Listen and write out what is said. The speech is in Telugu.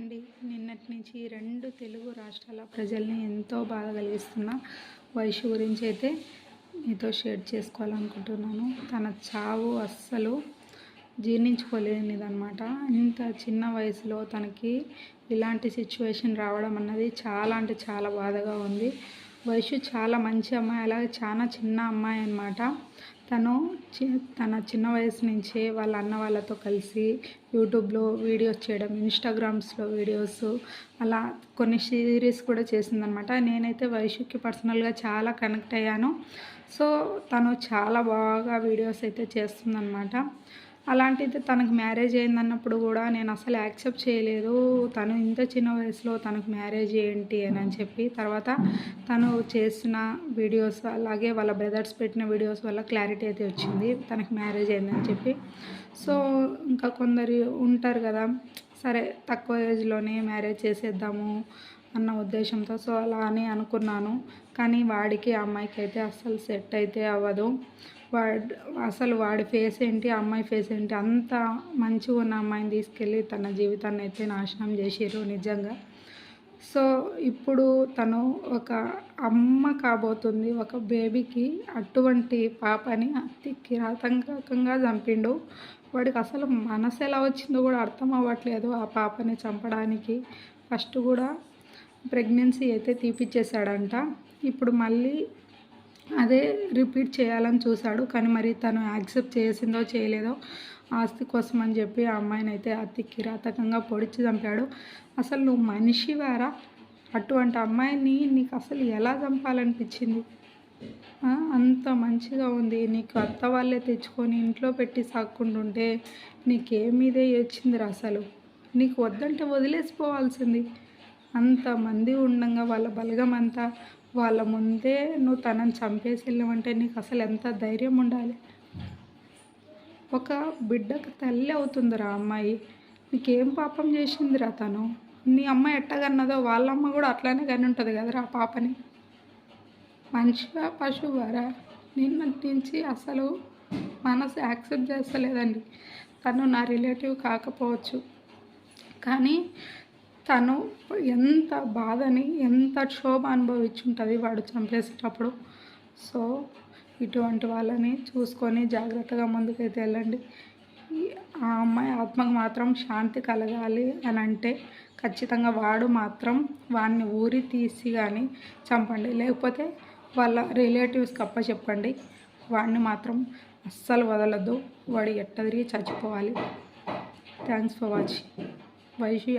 అండి. నిన్నటి నుంచి 2 తెలుగు రాష్ట్రాల ప్రజల్ని ఎంతో బాధ కలిగిస్తున్న వైషు గురించి అయితే మీతో షేర్ చేసుకోవాలనుకుంటున్నాను. తన చావు అస్సలు జీర్ణించుకోలేనిదన్నమాట. ఇంత చిన్న వయసులో తనకి ఇలాంటి సిచ్యువేషన్ రావడం అన్నది చాలా అంటే చాలా బాధగా ఉంది. వైషు చాలా మంచి అమ్మాయి, అలాగే చాలా చిన్న అమ్మాయి అన్నమాట. తను తన చిన్న వయసు నుంచే వాళ్ళ అన్న వాళ్ళతో కలిసి యూట్యూబ్లో వీడియోస్ చేయడం, ఇన్స్టాగ్రామ్స్లో వీడియోస్, అలా కొన్ని సిరీస్ కూడా చేసిందనమాట. నేనైతే వైషుకి పర్సనల్గా చాలా కనెక్ట్ అయ్యాను. సో తను చాలా బాగా వీడియోస్ అయితే చేస్తుందన్నమాట. అలాంటిది తనకు మ్యారేజ్ అయిందన్నప్పుడు కూడా నేను అసలు యాక్సెప్ట్ చేయలేదు. తను ఇంత చిన్న వయసులో తనకు మ్యారేజ్ ఏంటి అని చెప్పి. తర్వాత తను చేసిన వీడియోస్, అలాగే వాళ్ళ బ్రదర్స్ పెట్టిన వీడియోస్ వల్ల క్లారిటీ అయితే వచ్చింది తనకు మ్యారేజ్ అయిందని చెప్పి. సో ఇంకా కొందరు ఉంటారు కదా, సరే తక్కువ ఏజ్లోనే మ్యారేజ్ చేసేద్దాము అన్న ఉద్దేశంతో. సో అలా అని అనుకున్నాను, కానీ వాడికి ఆ అమ్మాయికి అయితే అస్సలు సెట్ అయితే అవ్వదు. వాడి ఫేస్ ఏంటి, ఆ అమ్మాయి ఫేస్ ఏంటి, అంత మంచిగా ఉన్న అమ్మాయిని తీసుకెళ్ళి తన జీవితాన్ని అయితే నాశనం చేసిర్రు నిజంగా. సో ఇప్పుడు తను ఒక అమ్మ కాబోతుంది, ఒక బేబీకి. అటువంటి పాపని అతి కిరాతకంగా చంపిండు. వాడికి అసలు మనసు ఎలా వచ్చిందో కూడా అర్థం అవ్వట్లేదు ఆ పాపని చంపడానికి. ఫస్ట్ కూడా ప్రెగ్నెన్సీ అయితే తీపిచ్చేశాడంట. ఇప్పుడు మళ్ళీ అదే రిపీట్ చేయాలని చూశాడు, కానీ మరి తను యాక్సెప్ట్ చేసిందో చేయలేదో ఆస్తి కోసం అని చెప్పి ఆ అమ్మాయిని అయితే అతి కిరాతకంగా పొడిచి చంపాడు. అసలు నువ్వు మనిషివారా? అటువంటి అమ్మాయిని నీకు అసలు ఎలా చంపాలనిపించింది? అంత మంచిగా ఉంది, నీకు అత్త వాళ్ళే తెచ్చుకొని ఇంట్లో పెట్టి సాక్కుంటుంటే నీకేమీదే వచ్చిందిరా? అసలు నీకు వద్దంటే వదిలేసిపోవాల్సింది. అంతమంది ఉండగా వాళ్ళ బలగం అంతా వాళ్ళ ముందే నువ్వు తనని చంపేసి వెళ్ళావంటే నీకు అసలు ఎంత ధైర్యం ఉండాలి? ఒక బిడ్డకు తల్లి అవుతుందిరా అమ్మాయి. నీకేం పాపం చేసిందిరా తను? నీ అమ్మ ఎట్టగన్నదో వాళ్ళమ్మ కూడా అట్లానే కానీ ఉంటుంది కదరా ఆ పాపని. మనిషిగా పశువారా? నిన్నటి నుంచి అసలు మనసు యాక్సెప్ట్ చేస్తలేదండి. తను నా రిలేటివ్ కాకపోవచ్చు, కానీ తను ఎంత బాధని, ఎంత క్షోభ అనుభవించుంటుంది వాడు చంపేసేటప్పుడు. సో ఇటువంటి వాళ్ళని చూసుకొని జాగ్రత్తగా ముందుకైతే వెళ్ళండి. ఆ అమ్మాయి ఆత్మకు మాత్రం శాంతి కలగాలి అని అంటే ఖచ్చితంగా వాడు మాత్రం వాడిని ఊరి తీసి కానీ చంపండి, లేకపోతే వాళ్ళ రిలేటివ్స్కి అప్పచెప్పండి. వాడిని మాత్రం అస్సలు వదలొద్దు. వాడు ఎట్ట తిరిగి చచ్చిపోవాలి. Thanks for watching. వైషు